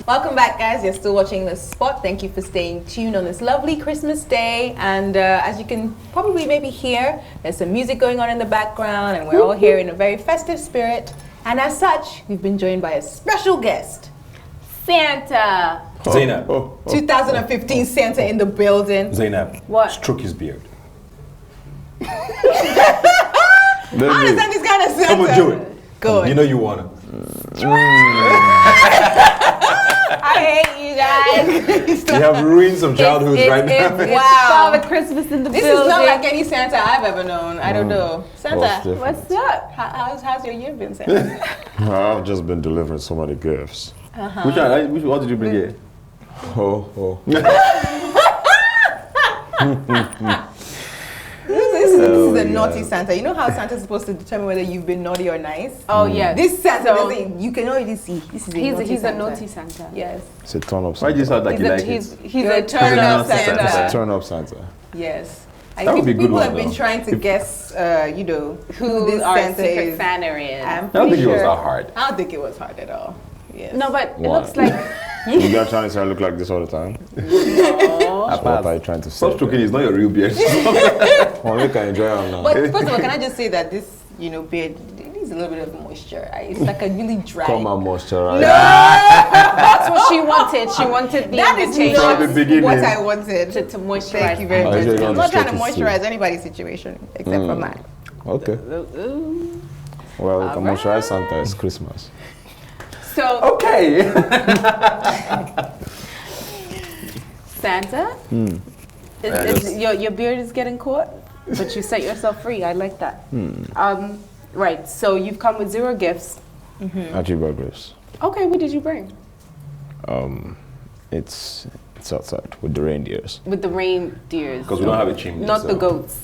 Welcome back, guys. You're still watching The Spot. Thank you for staying tuned on this lovely Christmas day. And as you can probably maybe hear, there's some music going on in the background, and we're all here in a very festive spirit. And as such, we've been joined by a special guest, Santa. Zainab. 2015 Santa in the building. Zainab. What? Stroke his beard. I understand this kind of Santa. Come on, do it. Go on. You know you wanna. I hate you guys. You have ruined some childhoods right now. Wow. It's Christmas in the This building. is not like any Santa I've ever known. I don't know. Santa, What's up? how's your year been, Santa? I've just been delivering so many gifts. Which one did you bring here? This is a naughty Santa. You know how Santa's supposed to determine whether you've been naughty or nice? Oh, yeah. This Santa, you can already see. This is He's a naughty Santa. Yes. It's a turn-up Why do you Santa. sound like you like it? He's a turn-up Santa. It's a turn-up Santa. Yes. That would be a good people one, have been though. trying to guess, Who this our Santa secret is. Santa is. I'm I don't think pretty it was sure- that hard. I don't think it was hard at all. Yes. No, but it Why? looks like... You guys trying to say I look like this all the time? No. What are you trying to say? Stop stroking, it's not your real beard. Well, we can enjoy it now. But first of all, can I just say that this, beard, it needs a little bit of moisture. It's like a really dry. Come on, moisturize. That's what she wanted. She wanted the That is invitation not the beginning. what I wanted. to moisturize. Thank you very Oh, much. you don't I'm not trying to stretch it moisturize anybody's situation except for mine. Okay. Well, we can moisturize Santa. It's Christmas. So, Okay. Santa, your beard is getting caught, but you set yourself free. I like that. Right, so you've come with 0 gifts. Actually, brought gifts. Okay, what did you bring? It's outside with the reindeers. With the reindeers. Because we don't have a chimney. Not so. the goats,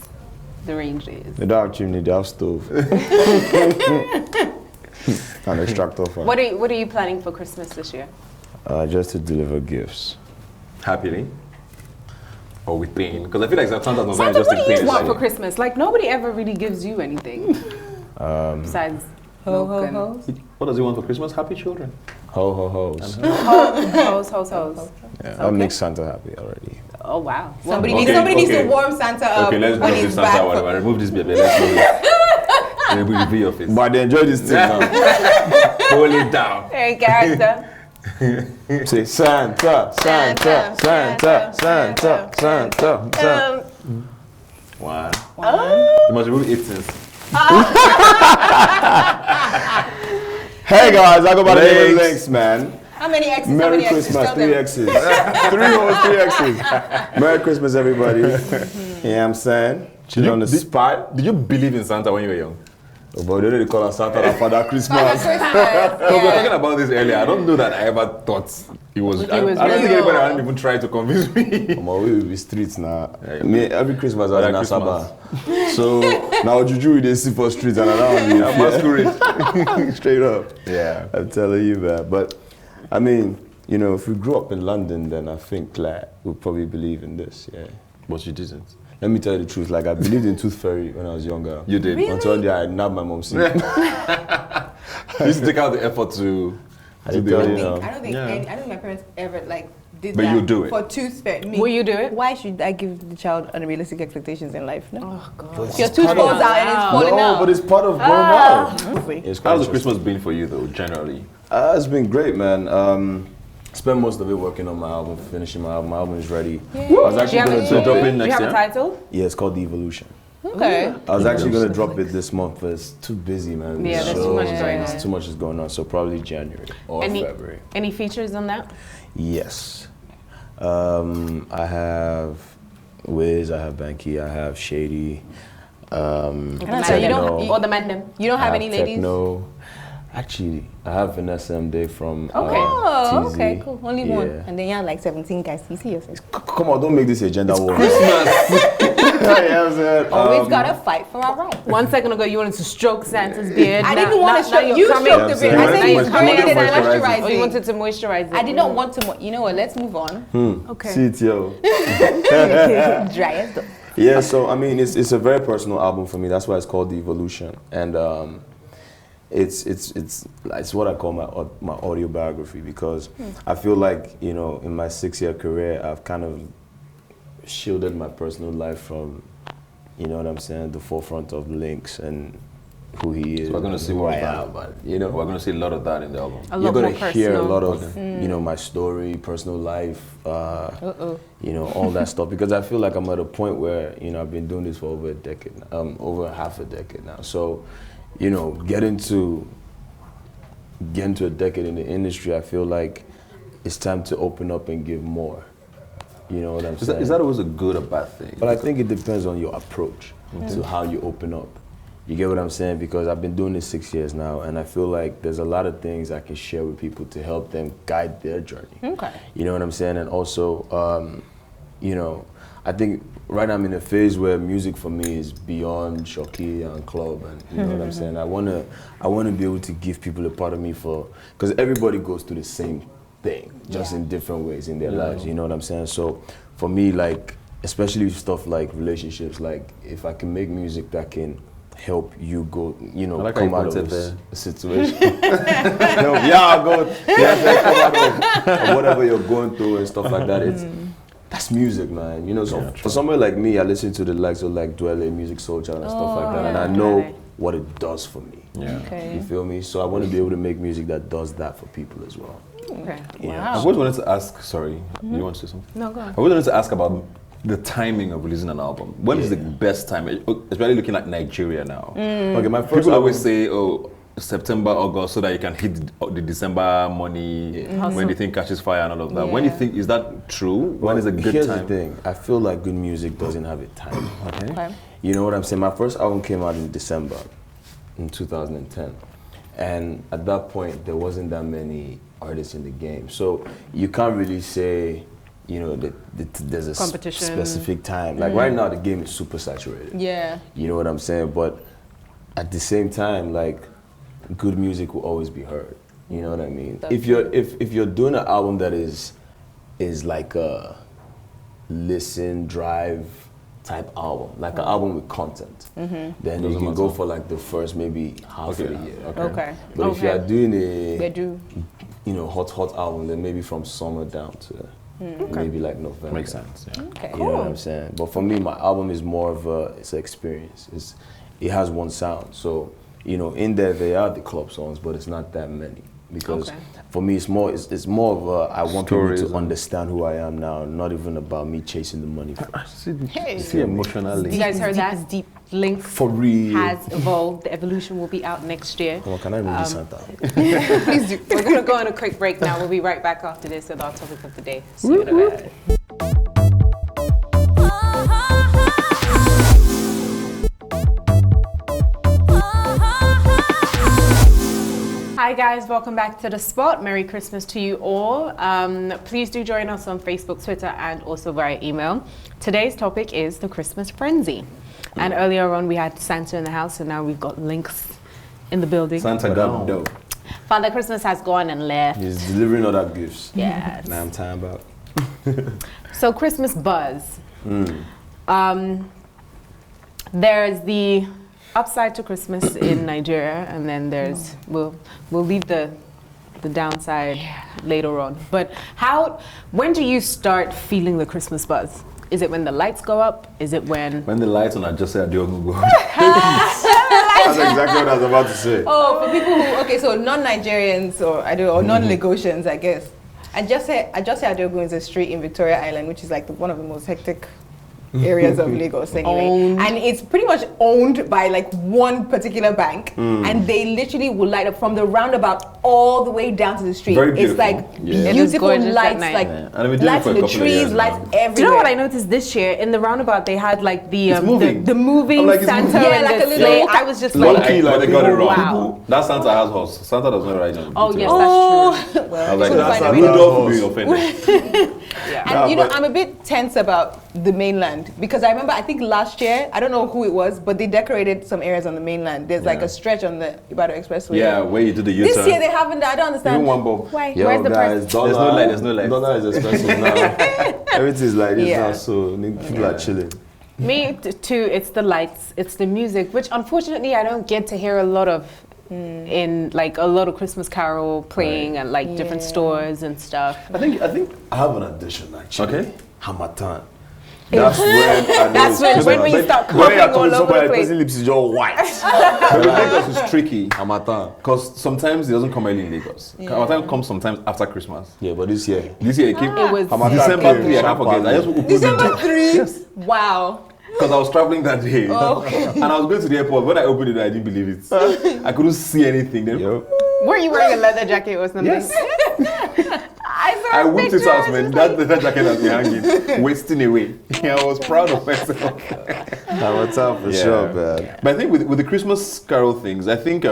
the reindeers. They don't have chimney, they have stove. An extractor fan. What are you planning for Christmas this year? Just to deliver gifts. Happily. Or with pain. Because I feel like Santa's not Santa, just what in do you pain. want for Christmas? Like, nobody ever really gives you anything. Besides Ho, milk ho, and- ho. What does he want for Christmas? Happy children. Ho, ho, hoes. Hoes. Yeah, I make Santa happy already. Oh, wow. Somebody Okay, needs to okay. warm Santa up. Okay, let's when remove he's this Santa back whatever. from- Remove this baby. Let's move it. Remove your face. But they enjoy this thing now. Hold it down. Very character. Say Santa, Santa, Santa, Santa, Santa, Santa. One. Oh. You must remove 8 cents. Hey guys, I go by the name of Links. Links, man. How many X's? How Merry many X's? Christmas, Tell 3 them. X's. 3 hoes, 3 X's. Merry Christmas, everybody. You know what I'm saying? Chill on the spot. Did you believe in Santa when you were young? Oh, boy, they really call us Santa like Father Christmas. We were talking about this earlier. I don't know that I ever thought it was. I don't think real. anybody had even tried to convince me. Come on, we will be streets now. Yeah, Me, every Christmas I was in Christmas. Asaba. So now Juju we dey see for streets and around you. Masquerade. Straight up. Yeah. I'm telling you that. But I mean, if we grew up in London, then I think like we'd probably believe in this. Yeah. But you didn't. Let me tell you the truth. Like I believed in Tooth Fairy when I was younger. You did. Really? Until one day I nabbed my mom's seat. You used to take out the effort to I do tell the you whole- now. I don't think my parents ever did But that. you do it. For tooth fairy. Me. Will you do it? Why should I give the child unrealistic expectations in life? No. Oh, God. If your tooth falls out and it's falling No, out. but it's part of growing up. It's quite How's the interesting. Christmas been for you though, generally? It's been great, man. Spent most of it working on my album, finishing my album. My album is ready. I was Do actually you have, going a, to drop drop it. in do you next have a year? title? Yeah, it's called The Evolution. Okay. I was actually going to drop it this month, but it's too busy, man. Yeah, there's too much going on. Too much is going on, so probably January or February. Any features on that? Yes. I have Wiz, I have Banky, I have Shady. So you don't- Or the Mandem? You don't have I any ladies? Techno. Actually, I have Vanessa MD from Oh, TZ. okay, cool. Only one. Yeah. And then you have like 17 guys. You see yourself. Come on, don't make this a gender war. Always gotta fight for our rights. 1 second ago, you wanted to stroke Santa's beard. I didn't want to stroke. You stroked the beard. I said Yeah, it's so created you wanted to moisturizing. Oh, you wanted to moisturize it. I did not want to. You know what? Let's move on. Okay. See it, yo. Dry as the. Yeah, so I mean, it's a very personal album for me. That's why it's called The Evolution. And it's what I call my autobiography, because I feel like, you know, in my 6-year career, I've kind of shielded my personal life from, you know what I'm saying, the forefront of Lynx and who he is. So we're going to see who more I of am, that. you know, We're going to see a lot of that in the album. you're going to hear a lot of, you know, my story, personal life, you know, all that stuff. Because I feel like I'm at a point where, you know, I've been doing this for over a decade, over half a decade now. So, you know, getting to a decade in the industry, I feel like it's time to open up and give more. You know what I'm saying? Is that always a good or bad thing? But I think it depends on your approach to how you open up. You get what I'm saying? Because I've been doing this 6 years now, and I feel like there's a lot of things I can share with people to help them guide their journey. Okay. You know what I'm saying? And also, you know, I think right now I'm in a phase where music for me is beyond shoki and club, and you know what I'm saying? I wanna be able to give people a part of me because everybody goes through the same thing, just in different ways in their lives. You know what I'm saying? So for me, like, especially with stuff like relationships, like if I can make music that can help you go, you know, like come how you out of pointed this situation. Come out of whatever you're going through and stuff like that. That's music, man. You know, so for somebody like me, I listen to the likes of like Dwele, Music Soldier and stuff like that, and I know what it does for me. Yeah. Okay. You feel me? So I want to be able to make music that does that for people as well. Okay. Yeah. I always wanted to ask, sorry, you want to say something? No, go on. I always wanted to ask about the timing of releasing an album. When is the best time? Especially looking at Nigeria now. Okay, my first People album, always say, oh, September, August, so that you can hit the December money when the thing catches fire and all of that. When do you think, is that true? When is a good here's time? the thing. I feel like good music doesn't have a time. Okay. You know what I'm saying? My first album came out in December in 2010. And at that point, there wasn't that many artists in the game. So you can't really say, you know, that there's a specific time. Like right now, the game is super saturated. Yeah. You know what I'm saying? But at the same time, like, good music will always be heard. You know what I mean? If you're doing an album that is like a listen, drive type album, like an album with content, then you can go for like the first maybe half of the year. Okay. But if you are doing a hot album, then maybe from summer down to maybe like November. Makes sense. Yeah. Okay. You know what I'm saying? But for me, my album is more of it's an experience. It has one sound. So, you know, in there are the club songs, but it's not that many. Because for me, it's more of I want people to understand who I am now, not even about me chasing the money. See emotionally. You guys heard that? Deep. Link For real. has evolved. The evolution will be out next year. Come on, can I read this Santa? Please do. We're going to go on a quick break now. We'll be right back after this with our topic of the day. See you in a bit. Hi guys, welcome back to The Spot. Merry Christmas to you all. Please do join us on Facebook, Twitter, and also via email. Today's topic is the Christmas frenzy. And earlier on we had Santa in the house, and now we've got Lynx in the building. Santa gone. Dope. Father Christmas has gone and left. He's delivering other gifts. Yes. Now I'm talking about. So Christmas buzz. There's the upside to Christmas in Nigeria, and then there's we'll leave the downside later on. But when do you start feeling the Christmas buzz? Is it when the lights go up? Is it when the lights on, I just said Eduardo go. That's exactly what I was about to say. Oh, for people who, so non-Nigerians or non-Lagosians, I guess. I just say Adogun is a street in Victoria Island, which is like one of the most hectic areas of Lagos anyway. And it's pretty much owned by like one particular bank, and they literally will light up from the roundabout all the way down to the street. Very it's beautiful. like It is beautiful gorgeous lights, at night. like And I've been doing it lights for in a the couple of trees, years lights now. everywhere. Do you know what I noticed this year? In the roundabout, they had like the It's moving. the moving I'm like, it's Santa moving. Yeah, and like the a little- sleigh. I was just Low like, key, like they got it wrong. wow. That Santa has horse. Santa does not ride on. Oh yes, Oh, that's true. well, I was like, couldn't that's find a way. Rudolph will be offended. And you know, I'm a bit tense about the mainland because I remember, I think last year, I don't know who it was, but they decorated some areas on the mainland. There's like a stretch on the Ibadan Expressway. Yeah, where you do the U-turn. This year they haven't. I don't understand. Even one bulb. Why? Yo, Where's the guys, There's no light. Dollar is expensive now. Everything's like this Yeah. now, so people are chilling. Me too. It's the lights. It's the music, which unfortunately I don't get to hear a lot of in like a lot of Christmas carol playing at like different stores and stuff. I think I have an addition actually. Okay. Harmattan. That's when That's when we start when coughing you're all talking over somebody, the the place. person lips is all white. But Lagos is tricky Harmattan. because sometimes it doesn't come early in Lagos. Harmattan comes sometimes after Christmas. Yeah, but this year. This year it came It was Harmattan December came 3. I can't forget. I just opened December it. 3? Yes. Wow. Because I was traveling that day. And I was going to the airport. When I opened it, I didn't believe it. I couldn't see anything. Then, Were you wearing a leather jacket or something? yes. I I whipped it out, man. That jacket has been hanging, wasting away. Yeah, I was proud of myself. Harmattan for sure, man. But I think with the Christmas carol things, I think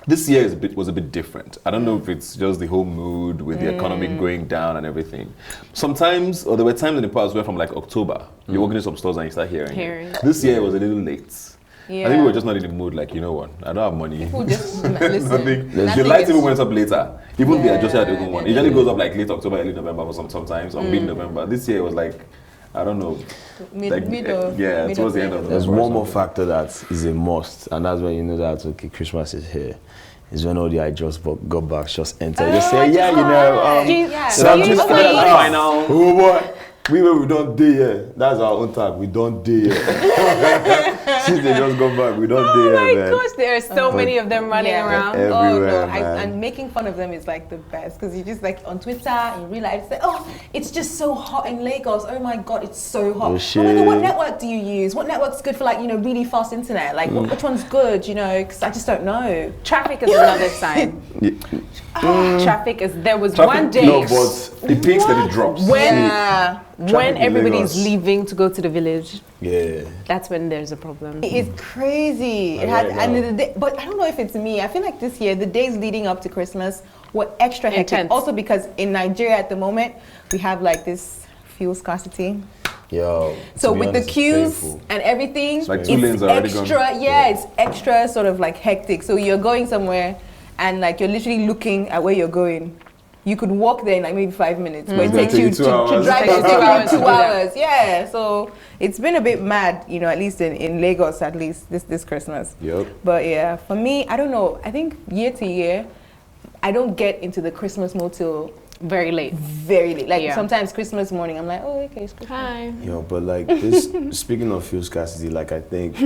this year was a bit different. I don't know if it's just the whole mood with the economy going down and everything. Sometimes, or there were times in the past where from like October, you walk into some stores and you start hearing it. This year it was a little late. Yeah. I think we were just not in the mood, like, you know what, I don't have money. People just listen. Nothing. The Nothing light is- even went up later. Even the adjusted at one. It usually yeah. goes up like late October, early November for sometimes, or mid-November. This year it was like, I don't know. Like, mid towards the end of There's November. one more factor that is a must, and that's when you know that okay, Christmas is here. Is when all the I just got back just enter. Just say, yeah, you know, Excuse I'm just me. Final. oh boy. We don't do here. That's our own tag. We don't do here. Since they just got back, we don't do Oh here, my man. gosh, there are so many of them running around. Everywhere, oh no, man. and making fun of them is like the best because you just like on Twitter and you realize that it's just so hot in Lagos. Oh my god, it's so hot. Oh, Oh shit. my god, what network do you use? What network's good for like really fast internet? Like which one's good? Because I just don't know. Traffic is another sign. Traffic is. There was one day No, but It peaks then it drops. when in everybody's Lagos. leaving to go to the village. yeah. That's when there's a problem. It's crazy. It Right had, now. and the day, but I don't know if it's me. I feel like this year the days leading up to Christmas were extra hectic. Intense. Also because in Nigeria at the moment we have like this fuel scarcity. Yo. So to be with the honest, it's queues painful. and everything, like 2 lanes are already extra. gone. It's extra sort of like hectic. So you're going somewhere, and like you're literally looking at where you're going. You could walk there in like maybe 5 minutes, but it takes you to drive Takes you 2 2 hours to do that. hours. Yeah, so it's been a bit mad, at least in Lagos, at least this Christmas. Yep. But yeah, for me, I don't know. I think year to year, I don't get into the Christmas mood till Very late. very late. Like Yeah. sometimes Christmas morning, I'm like, oh, okay, it's Christmas. Hi. Yo, but like this, speaking of fuel scarcity, like I think,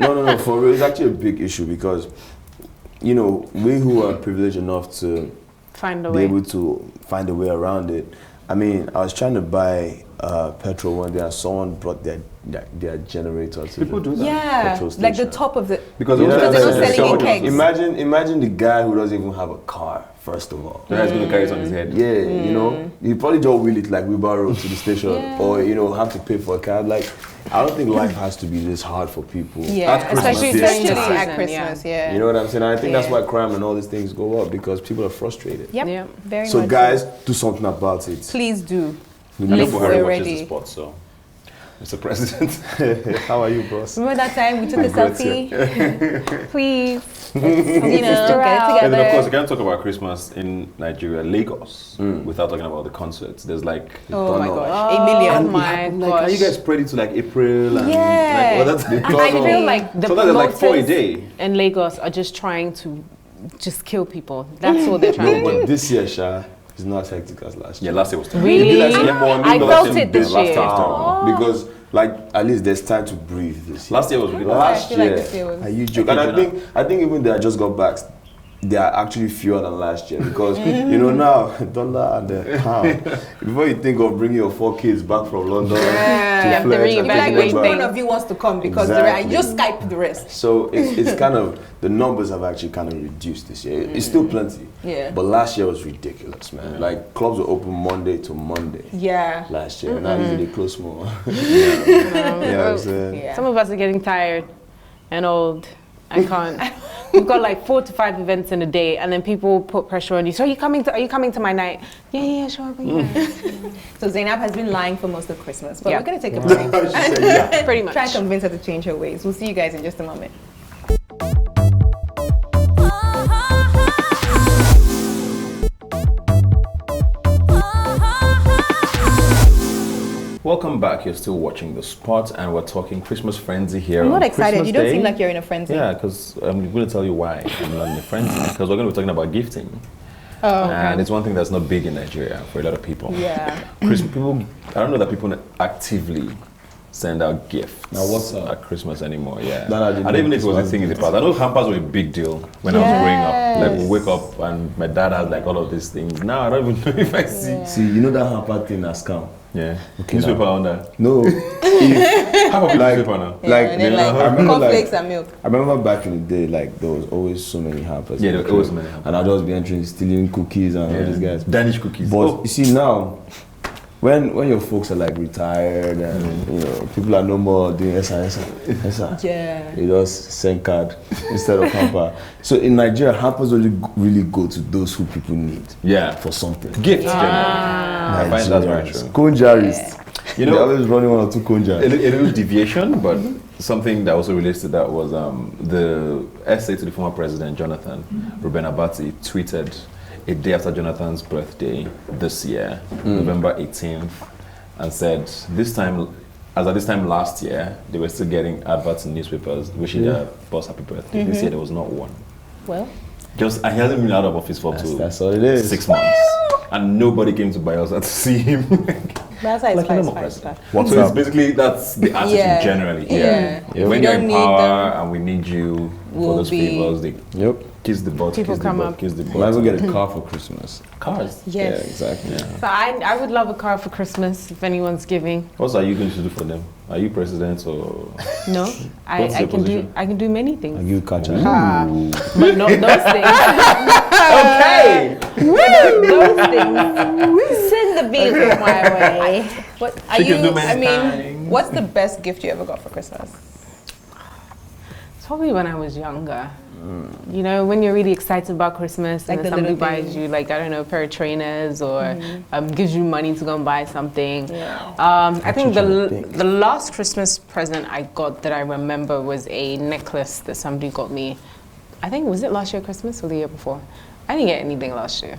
no, for real, it's actually a big issue because, we who are privileged enough to Find a be way. able to find a way around it. I mean, I was trying to buy petrol one day and someone brought their generator to People do that. Yeah, petrol like the station. top of the. Because You know Because what they're I'm not saying? selling in So kegs. imagine the guy who doesn't even have a car, first of all. The guy's going to carry it on his head. Yeah, he probably just wheel it like wheelbarrow to the station or, have to pay for a cab. Like, I don't think life has to be this hard for people. Yeah, At Christmas. especially This at season, Christmas. Yeah. You know what I'm saying? I think that's Yeah. why crime and all these things go up because people are frustrated. Yep. Yeah. Very So much. guys, do something about it. Please do. I know Live Buhari watches already. the sport, so Mr. President. How are you, boss? Remember that time we took a Great, selfie? Please. Get it out. together. And then of course, you can't talk about Christmas in Nigeria, Lagos, without talking about the concerts. There's like, Oh my Turn up. gosh, a million. Oh my like, are you gosh. guys spread it to like April? And Yeah. Like, well, that's the I feel like the sometimes there's like 4 a promoters day. in Lagos are just trying to just kill people. That's all they're trying No, to do. but this year, Sha, is not as hectic as last Yeah, year. last year was terrible. Really? It did actually more I than felt last it this Last year. year was terrible. Because, like, at least there's time to breathe this year. Last year was really bad. Last I feel like year, this year was- are you joking? And I think even they just got back, they are actually fewer than last year because now dollar and the pound. Before you think of bringing your 4 kids back from London You to have to flex You'd and be like, take which them one back. of you wants to come? Because Exactly. you just Skype the rest. So it's kind of the numbers have actually kind of reduced this year. It's still plenty. Yeah. But last year was ridiculous, man. Like clubs were open Monday to Monday. Yeah. Last year. Now they close more. You know what I'm saying? Yeah. Some of us are getting tired and old. I can't. We've got like 4 to 5 events in a day, and then people put pressure on you. So are you coming to my night? Yeah, sure. Bring it. So Zainab has been lying for most of Christmas, but Yeah. we're going to take a break. She said, yeah. Pretty much. Try and convince her to change her ways. We'll see you guys in just a moment. Welcome welcome back. You're still watching The Spot, and we're talking Christmas frenzy here. I'm not on excited. Christmas You don't Day. seem like you're in a frenzy. Yeah, because I'm going to tell you why I'm not in a frenzy. Because we're going to be talking about gifting. Oh, And it's one thing that's not big in Nigeria for a lot of people. yeah. People, I don't know that people actively send out gifts Now what's up? at Christmas anymore. Yeah, That I didn't I don't even know if it was a Christmas thing in the past. I know hampers were a big deal when I was growing up. Like we wake up and my dad has like all of these things. Now I don't even know if I see. See, you know that hamper thing that's scam? Yeah, Okay, newspaper on that. No. Half of Like- newspaper now. Like, and then I like remember, cornflakes like, and milk. I remember back in the day, like there was always so many hampers. Yeah, in there the were always crib. many hampers. And I'd always be entering, stealing cookies and all these guys. Danish cookies. But you see now, when your folks are like retired and you know people are no more doing esa, Yeah. you just send card instead of hamper. So in Nigeria, hampers only really go to those who people need Yeah, for something. gifts generally. I find that's very true. Conjarists. You They're know, always running one or two conjars. a little deviation, but something that also relates to that was the essay to the former president, Jonathan Ruben Abati, tweeted a day after Jonathan's birthday this year, November 18th, and said, this time last year, they were still getting adverts in newspapers wishing their boss happy birthday. This year, there was not one. Well, And he hasn't been out of office for up to That's all it is. 6 months. And nobody came to Bayelsa to see him. that's how Like it's a normal fine. president. What's So it's up? basically, that's the attitude Yeah. generally. Yeah. Yeah. When We you're don't in need power them. and we need you for We'll those be- favors, they Yep. kiss the butt, People kiss the come butt, up. kiss the Might as well butt. get a car for Christmas. Cars. Yes. Yeah, exactly. So I would love a car for Christmas if anyone's giving. What are you going to do for them? Are you president or? No, I What's your position? I can do many I'll things, give you catch but not those things. Okay! Those things. Send the vehicle my way. What are She you? can do I many mean, things. what's the best gift you ever got for Christmas? It's probably when I was younger. You know, when you're really excited about Christmas Like and the then somebody little buys things. you, like, I don't know, a pair of trainers or gives you money to go and buy something. Yeah. I think trying to think. the last Christmas present I got that I remember was a necklace that somebody got me. I think, was it last year Christmas or the year before? I didn't get anything last year.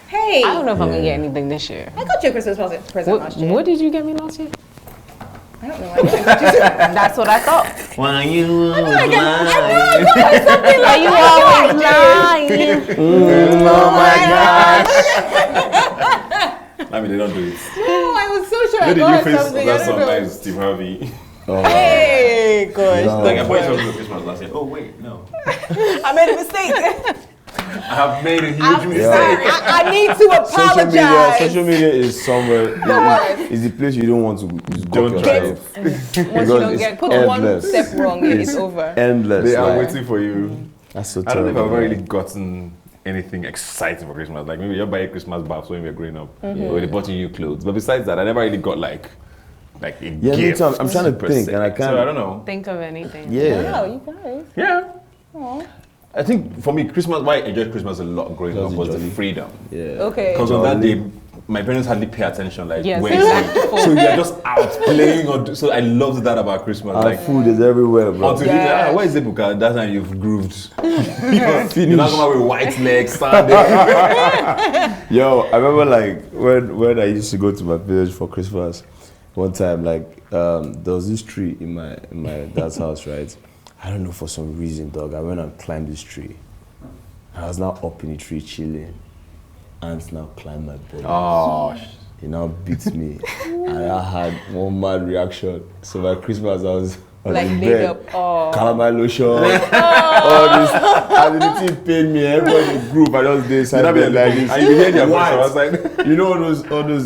Hey, I don't know if I'm gonna Yeah. get anything this year. I got you a Christmas present last year. What did you get me last year? I don't know. I got you That's what I thought. Why you Are you always lying? Oh my gosh. I mean, they don't do it. No, I was so sure I Where did you got face something. that I don't know. sometimes, Steve Harvey? Oh, Hey, gosh. No. Like, I bought you something for Christmas last year. Oh, wait, no. I made a mistake. I have made a huge I'm mistake. sorry. I need to apologize. Social media is somewhere. worry. Is the place you don't want to Don't got try yourself. Once you Because don't it's get put endless. one step wrong, it's over. Endless. They are like, waiting for you. That's so I don't know if terrible. I've ever really gotten anything exciting for Christmas. Like maybe you buy a Christmas bath when we were growing up, or they bought you new clothes. But besides that, I never really got like a Yeah, me gift. too. I'm trying to per think, se. and I can't. So I don't know. Think of anything. Yeah. Wow, you guys. Yeah. I think for me, Christmas, why I enjoyed Christmas a lot growing up Because was it's the jolly. freedom. Yeah. Okay. Because on that Jolly. day, my parents hardly pay attention. Like, Yes, where is exactly. he? So you're just out playing. So I loved that about Christmas. Our Like, food is everywhere, bro. until Yes. where is Ebuka? That time you've grooved. You're Finish. not coming out with white legs, standing. Yo, I remember like when I used to go to my village for Christmas. One time, like there was this tree in my dad's house, right? I don't know, for some reason, dog. I went and climbed this tree. I was now up in the tree chilling. Ants now climbed my body. Oh, He now beats me. And I had one mad reaction. So by Christmas, I was Like in laid bed. up. Oh. Calamine lotion, all this. And the thing paid me. Everybody in the group, I just did inside bed like this. And you hear their voice White. outside. You know all those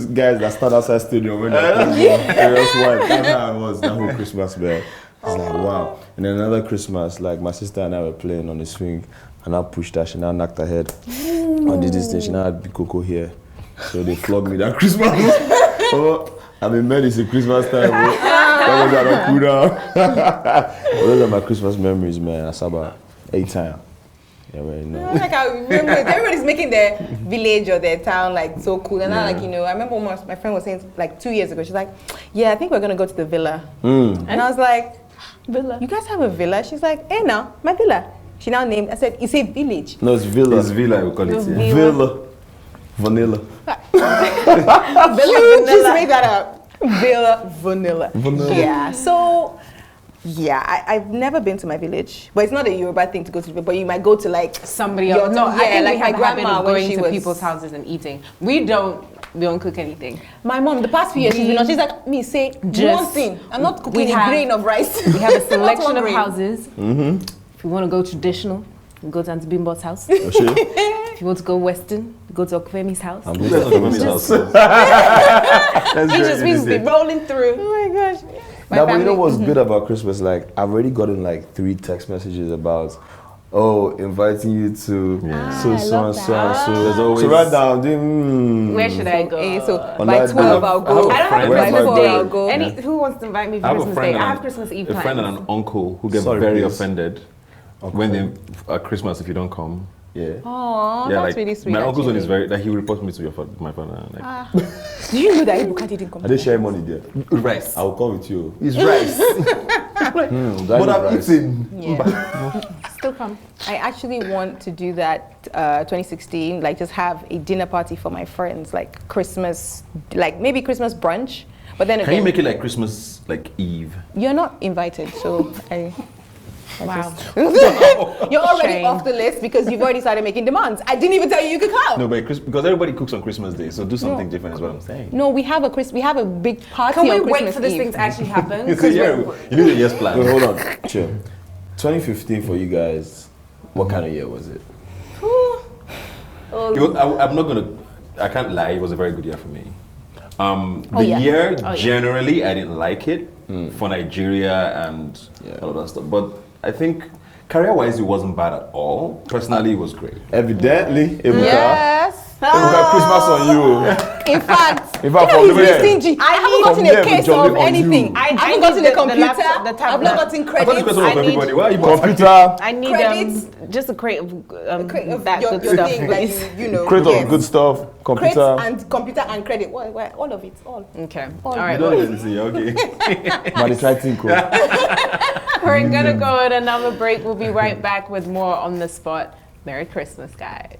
guys that stand outside stadium when they're playing ball? They're just white. That's how I was that whole Christmas, man. It's like, wow. And then another Christmas, like my sister and I were playing on the swing, and I pushed her, she now knocked her head. On the distance, she now had big cocoa here. So they flogged me that Christmas. Oh, I'm in medicine Christmas time, bro. That was at cool down. Those are my Christmas memories, man. Asaba, 8 time. Yeah, well, no. Like I remember, everybody's making their village or their town like so cool, and I I remember my friend was saying like 2 years ago, she's like, yeah, I think we're gonna go to the villa, and I was like, Villa. you guys have a villa? She's like, hey now, my villa. She now named. I said, it's a village. No, it's Villa. It's Villa, we call it. Yeah. Villa. Vanilla. You just made that up. Vanilla. Yeah. So, yeah, I've never been to my village, but it's not a Yoruba thing to go to. But you might go to like Somebody else. No, I think like we have my a habit grandma of when going she to was people's houses and eating. We don't cook anything. My mom, the past few years, she's been on. She's like me, say Just- one thing. I'm not cooking a grain of rice. We have a Not selection one of grain. houses. If you want to go traditional, you go to Auntie Bimbo's house. If you want to go Western, you go to Okfemi's house. I'm Let's going go to my house. It just means be rolling through. Oh my gosh. Now, but you know what's good about Christmas? Like, I've already gotten like 3 text messages about, inviting you to so and so. There's always So right now, Where should I go? So On by that 12 day- I'll go. I don't have Where's my Christmas day? Day. I'll go. Who wants to invite me for I have a Christmas friend Day? and I have an- Christmas Eve a plans. friend and an uncle who get Sorry, very please. offended when they at Christmas if you don't come. yeah. Oh, Yeah, that's like really sweet. my uncle's one is actually. very that he reports me to my father. Like, Do you know that Ebuka didn't come? I didn't share money there. rice. I will come with you. It's rice. But I've eaten. Yeah. Still come. I actually want to do that 2016, like just have a dinner party for my friends, like Christmas, like maybe Christmas brunch. But then Can you again, make it like Christmas like Eve? you're not invited, so I Wow. you're already Shame. off the list because you've already started making demands. I didn't even tell you you could come. No, but because everybody cooks on Christmas Day, so do something different is what I'm saying. No, we have a big party Can we on wait Christmas for this Eve. thing to actually happen? It's a year. You need a year's plan. Wait, hold on. Chill. 2015 for you guys, what kind of year was it? I'm not gonna. I can't lie. It was a very good year for me. The yeah. year yeah. generally, I didn't like it for Nigeria and all of that stuff. But I think career-wise, it wasn't bad at all. Personally, it was great. Evidently, Ebuka. Yes. Ebuka, Christmas on you. In fact, In fact, you know from he's there- stingy. I haven't from gotten there, a we case jolly of on anything. you. I I haven't need gotten the a computer. laptop, the I've tablet. not gotten I thought this credits. question was for everybody. Why are you Computer, I need Credits. just a crate of, Crate of that your good stuff. thing that you know. crate yes. of good stuff, Credits computer. and computer and credit. What, all of it, all. Okay. All All right. You don't even see. Okay. But it's right thing, We're gonna go on another break. We'll be right back with more on the spot. Merry Christmas, guys.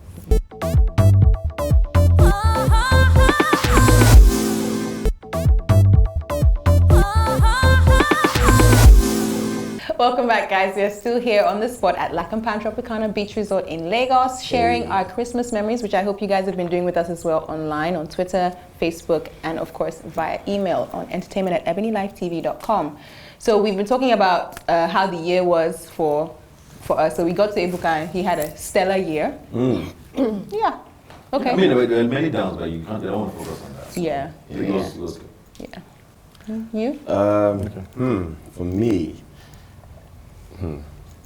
Welcome back, guys. We are still here on the spot at Lakampan Tropicana Beach Resort in Lagos, sharing our Christmas memories, which I hope you guys have been doing with us as well online, on Twitter, Facebook, and of course via email on entertainment@EbonyLifeTV.com. So we've been talking about how the year was for us. So we got to Ebuka and he had a stellar year. Yeah. Okay. I mean, there are many downs, but you can't. I don't want to focus on that. Yeah. It was good. Yeah. You? For me,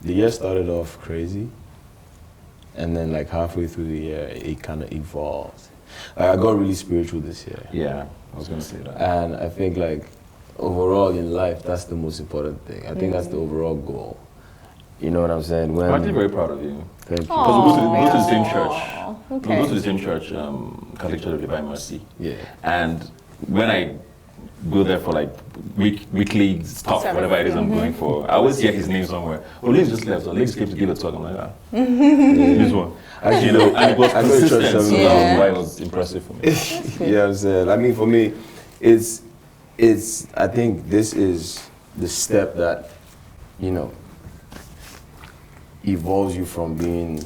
the year started off crazy, and then like halfway through the year, it kind of evolved. I got really spiritual this year, Yeah, I was gonna say that. and I think like overall in life, that's the most important thing. I think that's the overall goal. You know what I'm saying? When I'm actually very proud of you. thank you. Because we go to the same church. Okay. We go to the same church, Catholic Church of Divine Mercy. Yeah. And when I go there for like weekly stuff, whatever it is I'm going for, I always hear his name somewhere. Oh, Liz just left, so Liz came to give a talk. I'm like, this one. Actually, You know, and it was I go to church consistent, so every that day. was why it was impressive for me. You know what I'm saying? I mean, for me, it's, I think this is the step that, you know, evolves you from being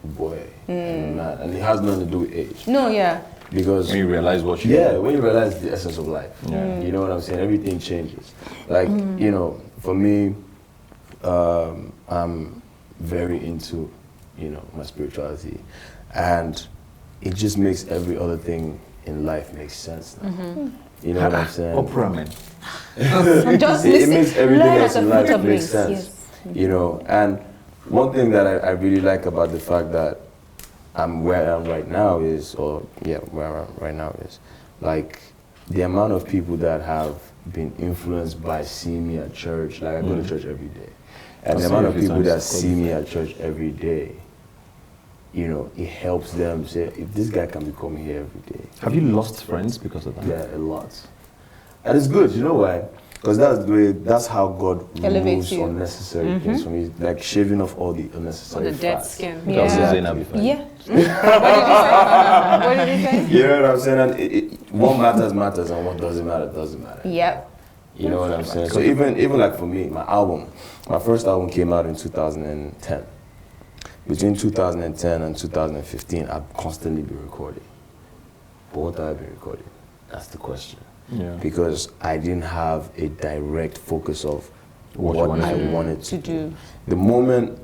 a boy and a man. And it has nothing to do with age. No, yeah. Because, When you realize what you yeah, when you realize the essence of life, Yeah. you know what I'm saying? Everything changes. Like, you know, for me, I'm very into, you know, my spirituality. And it just makes every other thing in life make sense now. You know what I'm saying? Opera, man. I'm just It listening. makes everything Learn else at in the life foot of make links, sense. yes. You know, and one thing that I really like about the fact that I'm where I am right now is, where I am right now is, like, the amount of people that have been influenced by seeing me at church. Like, I go to church every day. And the I've amount of seen you a few people that times. see me at church every day, you know, it helps them say, if this guy can be coming here every day. Have you lost friends because of that? Yeah, a lot. And it's good, you know why? Because that's how God Elevates removes you. unnecessary things from you, like shaving off all the Or unnecessary the dead fats. skin. Yeah. Zainab, if I- Yeah. What did you say? You know what I'm saying? And what matters and what doesn't matter. Yep. You know what I'm saying? So even like for me, my first album came out in 2010. Between 2010 and 2015, I've constantly been recording. But what have I been recording? That's the question. Yeah. Because I didn't have a direct focus of What what I wanted to do. The moment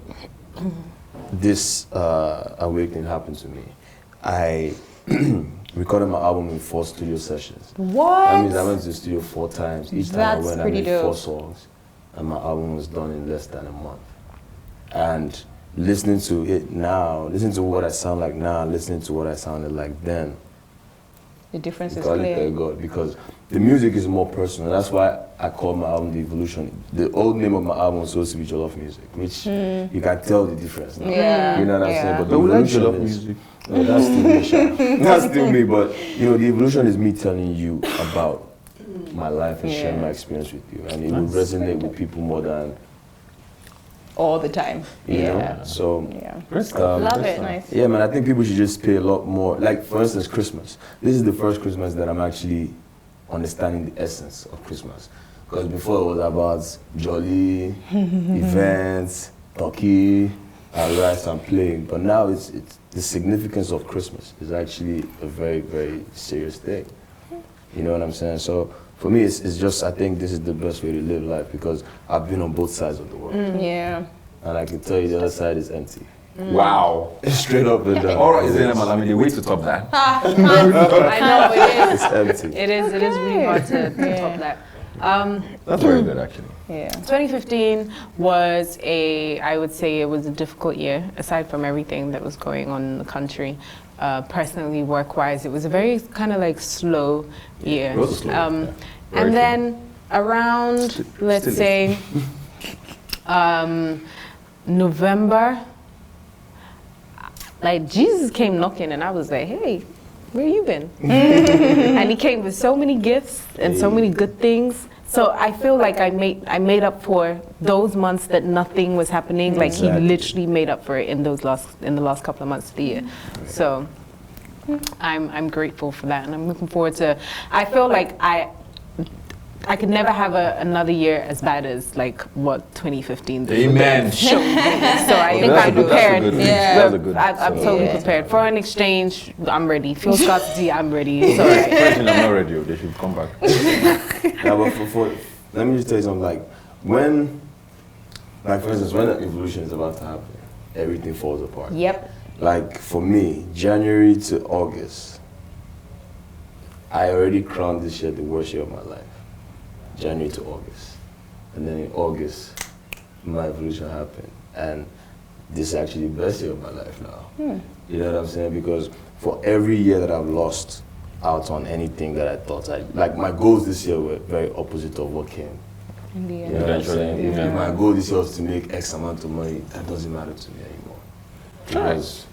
this awakening happened to me, I recorded my album in 4 studio sessions. What? That means I went to the studio 4 times. Each time That's I went, I pretty made 4 dope. songs, and my album was done in less than a month. And listening to it now, listening to what I sound like now, listening to what I sounded like then, The difference is call it clear. thank God, because the music is more personal. That's why I call my album The Evolution. The old name of my album was supposed to be Jollof Music, which you can tell the difference now. Yeah. You know what I'm Yeah. saying? But The we like Evolution Jollof is- music. No, that's still me, Sha. That's still me, but you know, The Evolution is me telling you about my life and sharing Yeah. my experience with you. And it will resonate with people more than, All the time. you Yeah. know? So, Yeah. Great stuff. Love Great it. stuff. Nice. yeah, man, I think people should just pay a lot more. Like, for instance, Christmas. This is the first Christmas that I'm actually understanding the essence of Christmas. Because before it was about jolly, events, turkey, and rice and playing. But now it's the significance of Christmas is actually a very, very serious thing. You know what I'm saying? So for me, it's just, I think this is the best way to live life because I've been on both sides of the world. Yeah. And I can tell you the other side is empty. Wow. Straight up and down. All right, Zainab and Lamide, way to top that. I know it It's empty. is. It is really hard to top that. That's very good, actually. Yeah. 2015 was I would say it was a difficult year, aside from everything that was going on in the country. Personally, work-wise, it was a very kind of like slow year. It was slow, yeah. Very And slow. then around, let's still say, November, like Jesus came knocking and I was like, hey, where you been? And he came with so many gifts and so many good things. So I feel like I made up for those months that nothing was happening. Like he Exactly. literally made up for it in the last couple of months of the year. So I'm grateful for that, and I'm looking forward to. I feel like I could never have another year as bad as like what 2015 did. Amen. So I think That's a I'm good- that's a prepared. good thing. Yeah. That's a good I'm so- totally Yeah. prepared. Foreign exchange, I'm ready. Fuel scarcity, I'm ready. It's all right. Virgin, I'm not ready. They should come back. Yeah, but let me just tell you something. Like for instance, when the evolution is about to happen, everything falls apart. Yep. Like for me, January to August, I already crowned this year the worst year of my life. January to August, and then in August, my evolution happened, and this is actually the best year of my life now. You know what I'm saying? Because for every year that I've lost out on anything that I thought like my goals this year were very opposite of what came. In the You end. know what I'm saying? Yeah. If my goal this year was to make X amount of money, that doesn't matter to me anymore. Because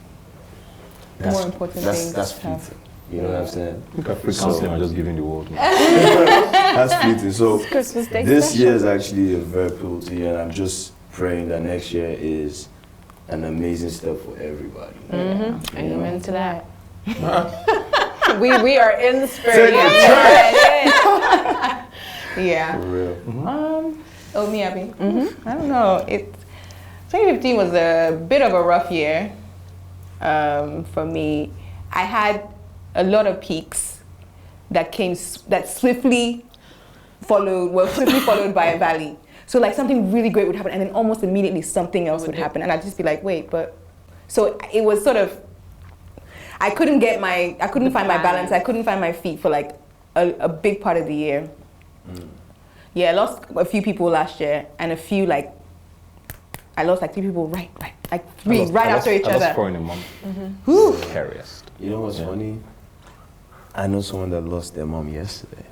More important things that's have- fleeting. You know what I'm saying? Look at free counseling. I'm just giving the world. That's fleeting. So Christmas Day this special. year is actually a very pivotal year, and I'm just praying that next year is an amazing step for everybody. Amen to that. we are in the spirit. Yeah. For real. Oh, me, Abby. I don't know. 2015 was a bit of a rough year for me. I had a lot of peaks that swiftly followed by a valley. So like something really great would happen, and then almost immediately something else would happen, and I'd just be like, wait, but. So it was sort of. I couldn't find my balance. I couldn't find my feet for like a big part of the year. Yeah, I lost a few people last year, and a few I lost like 3 people right after each I lost other. 4 in a month. Whew. Scariest. You know what's funny? I know someone that lost their mom yesterday.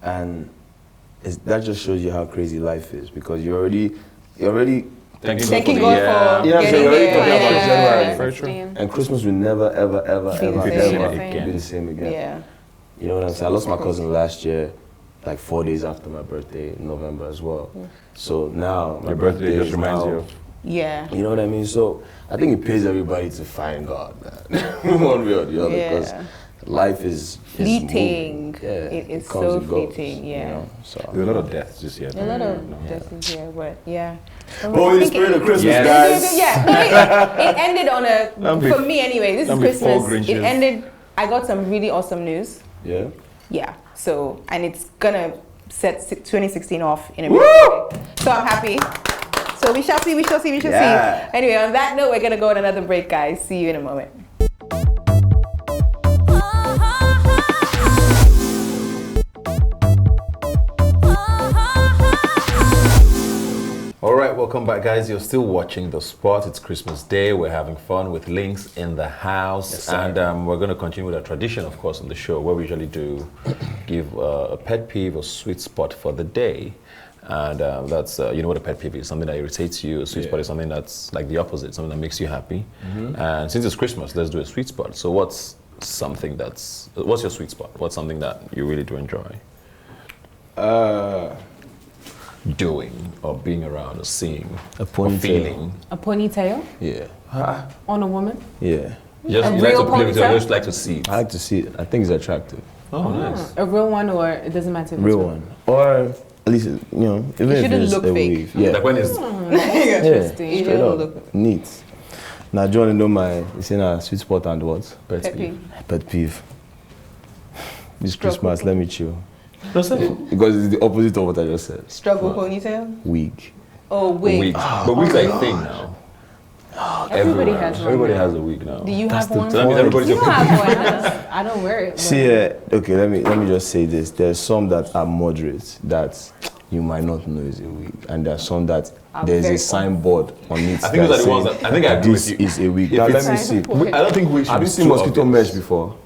And that just shows you how crazy life is, because you're already Thanking God for Yeah, so getting you're already there. talking about Yeah. January. Very true. And Christmas will never, ever, ever, Be the ever, same ever again. be the same again. Yeah. You know what I'm saying? I lost my cousin last year, like 4 days after my birthday in November as well. So now my Your birthday just is reminds now- you of. Yeah. You know what I mean? So I think it pays everybody to find God, man. One way or the other. Because Yeah. life is fleeting. moving. Yeah, It is comes so and goes, fleeting. Yeah. You know, so. There's a lot of deaths this year. A lot of deaths is here, but yeah. Oh, in the spirit of Christmas, Yes. guys. Yeah, no, it ended on a, for me anyway, this is Christmas. It ended, I got some really awesome news. Yeah. Yeah, so, and it's gonna set 2016 off in a beautiful way. So I'm happy. So we shall see, we shall see, we shall see. Anyway, on that note, we're gonna go on another break, guys. See you in a moment. All right, welcome back, guys. You're still watching The Spot. It's Christmas Day. We're having fun with Links in the house. Yes, and we're going to continue with our tradition, of course, on the show, where we usually do give a pet peeve or sweet spot for the day. And that's, you know what a pet peeve is, something that irritates you. A sweet spot is something that's like the opposite, something that makes you happy. And since it's Christmas, let's do a sweet spot. So what's your sweet spot? What's something that you really do enjoy? Doing or being around or seeing A ponytail. or feeling. A ponytail Yeah. on a woman? Yeah. You like real to play with it, or ponytail? just like to see it. I like to see it. I think it's attractive. Oh, nice. A real one, or it doesn't matter if it's Real one. Or at least, you know, even if shouldn't it's look a fake. weave. Yeah. Like when it's Interesting. You Straight don't up. look Neat. Now, do you want to know my, you say now, sweet spot and what? pet pet peeve. peeve. Pet peeve. This Struggle. Christmas, let me chill. That's it. Because it's the opposite of what I just said. Struggle ponytail? Wig. Oh, wig. Wig. But wigs are a thing now. Everybody Everywhere. has one. Everybody now. has a wig now. Do you have one? So that means everybody's You a don't have one. I don't wear it. See, okay, let me just say this. There's some that are moderate that you might not know is a wig, and there's some that there's very a signboard on it. I think those are the ones saying, that I think I agree this with you. is a wig. If Now let it's- me see. Signboard. I don't think wigs should Have be you seen too mosquito obvious. mesh before?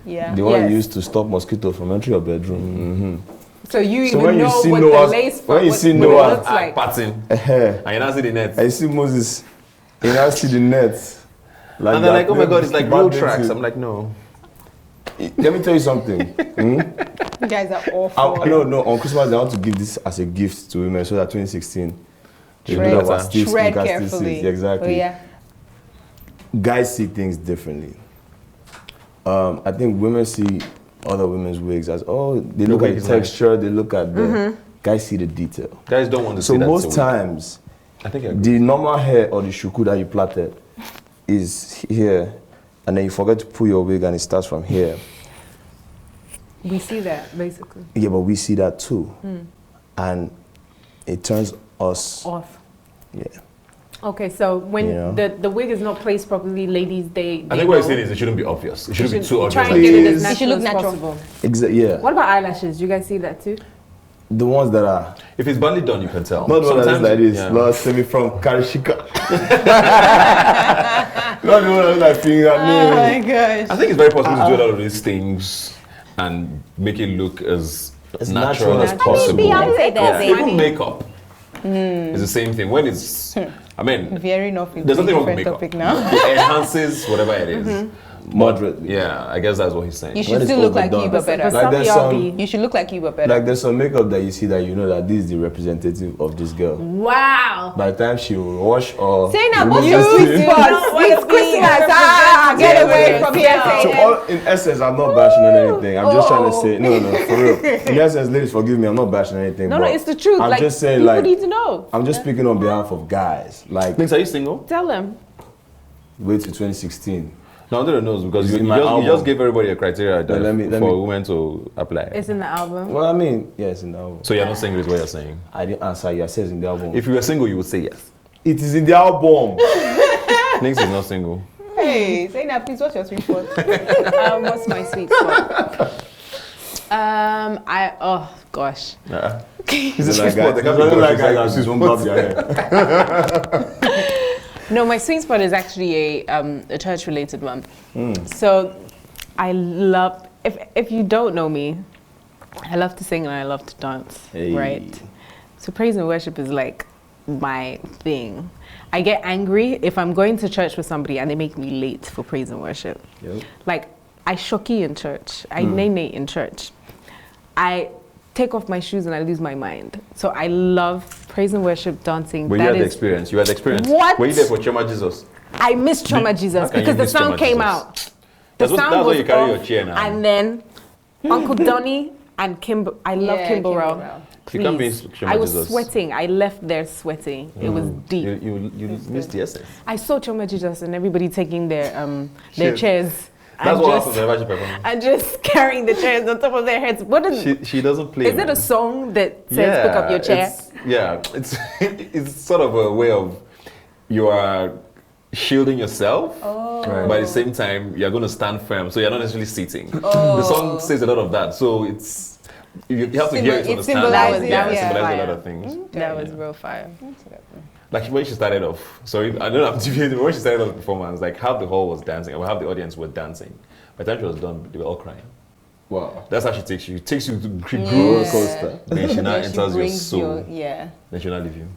Yeah. The one Yes. used to stop mosquito from entering your bedroom. So you So even when you know see what Noah's- the lace when you what see it Noah- looks like. Patting. Mm-hmm. And you now see the net. I see Moses. He now see the net. Like And they're that. like, oh my god, it's like Bad real dating. tracks. I'm like, no. Let me tell you something. You guys are awful. No, on Christmas they want to give this as a gift to women so that 2016. they Tread- know that we're still- tread we can still carefully. see it. Exactly. Oh, yeah. Guys see things differently. I think women see other women's wigs as, oh, they look The at wig the is nice. texture, they look at the... Guys see the detail. Guys don't want to So see that. most it's a wig. times, I think I agree. the normal hair or the shuku that you plaited is here, and then you forget to pull your wig and it starts from here. We see that basically. Yeah, but we see that too. And it turns us... Off. Yeah. Okay, so when Yeah. the wig is not placed properly, ladies, they I think what you're saying is it shouldn't be obvious. It shouldn't be too obvious. Try and Like, get it as Please. natural It should look as natural. possible. Yeah. What about eyelashes? Do you guys see that too? The ones that are... if it's badly done, you can tell. Not the one that's like this. yeah. Lord, send me from Karishika. Not the one that's like finger. Oh my gosh. I think it's very possible to do a lot of these things and make it look as natural as possible. Beyonce does it. Even makeup is the same thing. When it's, I mean, Veering off into there's a nothing wrong with different makeup. topic now. It enhances whatever it is. Moderately. Yeah, I guess that's what he's saying. You When should it's still look like you, overdone. but better. But Like some there's y'all some- be. You should look like you, but better. Like there's some makeup that you see that you know that this is the representative of this girl. Wow. By the time she will wash or Zainab, remove what's your this sweet thing- spot? what It's it Christmas. means. Ah, get away Yeah. from here. So Zainab. all, in essence, I'm not bashing on anything. I'm just trying to Oh. say, no, for real. In essence, ladies, forgive me, I'm not bashing anything. No, but it's the truth. I'm like, just saying, people like, need to know. I'm just speaking on behalf of guys. Like, Links, are you single? Tell them. wait till 2016. No, I don't know because It's you in my just album. gave everybody a criteria But let me- for women to apply. It's in the album. Well, I mean, yes, in the album. So you're not single is what you're saying. I didn't answer you. I said it's in the album. If you were single, you would say yes. It is in the album. Links is not single. Hey, Zainab, please, what's your sweet spot? What's my sweet spot? Oh gosh. He's a It's sweet like spot. guy- They can't it's be like conscious, guy like, that won't bob their hair. No, my sweet spot is actually a church-related one. So, I love. If you don't know me, I love to sing and I love to dance. Hey. Right. So praise and worship is like my thing. I get angry if I'm going to church with somebody and they make me late for praise and worship. Yep. Like I shocky in church. I nay in church. I take off my shoes and I lose my mind. So I love praise and worship, dancing. But you had the experience. You had the experience. What? Were you there for Chema Jesus? I miss Trauma How Jesus can you because the miss song Chema came Jesus? out. The That's sound why was you carry off, your chair now. and then Uncle Donny and Kimber. I love Yeah, Kimberell. Kimberell. You can't be Please. Choma I was Jesus. sweating. I left there sweating. It was deep. You missed the essence. I saw Choma Jesus and everybody taking their Shit. chairs. That's and what just, happens whenever she performs. and just carrying the chairs on top of their heads. What is? She doesn't play. Is it man. a song that says "Pick up your chair"? It's it's sort of a way of you are shielding yourself, Right. but at the same time you're going to stand firm, so you're not necessarily sitting. The song says a lot of that, so it's you have to hear it to It understand. symbolizes, it yeah. symbolizes a lot of things. That was real fire. Like when she started off, sorry, I don't know I'm deviating, but when she started off the performance, like half the hall was dancing, or half the audience were dancing. By the time she was done, they were all crying. Wow. That's how she takes you. It takes you to Roller coaster. Then she now Yeah, she enters your brings soul. yeah. Then she'll not leave you.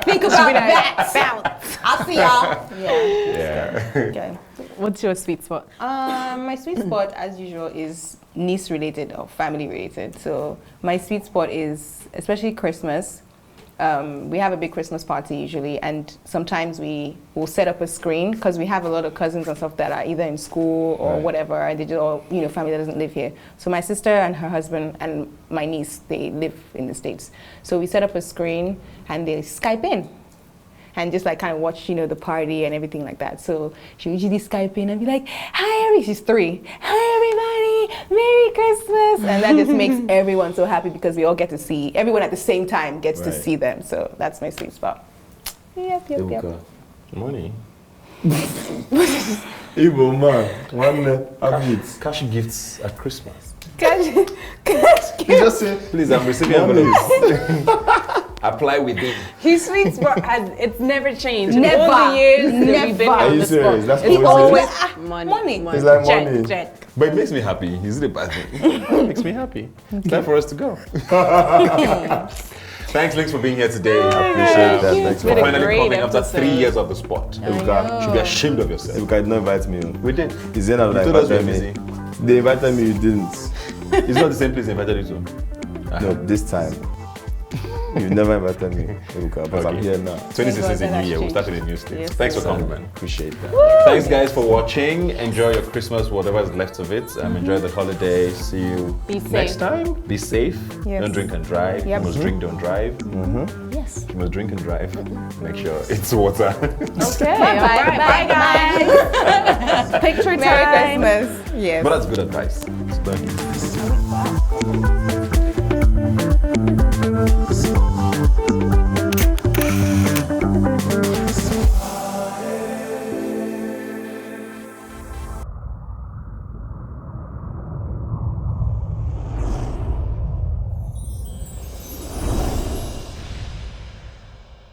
Think about that. I'll see y'all. Yeah. Yeah. Okay. What's your sweet spot? My sweet spot, as usual, is niece related or family related. So my sweet spot is especially Christmas. We have a big Christmas party usually, and sometimes we will set up a screen because we have a lot of cousins and stuff that are either in school or whatever, and they just all, family that doesn't live here. So my sister and her husband and my niece, they live in the States. So we set up a screen and they Skype in and just like kind of watch, the party and everything like that. So she usually Skype in and be like, she's 3. Hi everybody, Merry Christmas. And that just makes everyone so happy because we all get to see, everyone at the same time gets to see them. So that's my sweet spot. Yep. Ebuka. Money. Igbo man, one have it. Cash gifts at Christmas. Cash You just say, Please, I'm receiving envelopes. Apply within. His sweet spot it's never changed. Never. In all the years that we've been Never. on Are you the serious? spot. That's It's always always money. money. It's like check, money. check. But it makes me happy. Is it a bad thing? It makes me happy. It's time for us to go. Thanks, Links, for being here today. I appreciate that. Thanks For Been a finally great coming after episode. 3 years of the spot. Ebuka. Should be ashamed of yourself. Ebuka did not invite me. We did. It's Zainab that You told us you were invited me. busy. They invited me, you didn't. It's not the same place they invited you to. No, this time. You've never invited me, Ebuka, but I'm Okay. here now. 2016 is a That's new year. We'll changed. start in a new state. Yes, Thanks for sir. coming, man. Appreciate that. Thanks, guys, for watching. Enjoy your Christmas, whatever is left of it. Enjoy the holiday. See you Be next safe. time. Be safe. Yes. Don't drink and drive. Yep. You must drink, don't drive. Yes. You must drink and drive. Make sure it's water. Okay, Bye, all right, bye guys. Picture Merry time. Christmas. Yes. But that's good advice. It's done.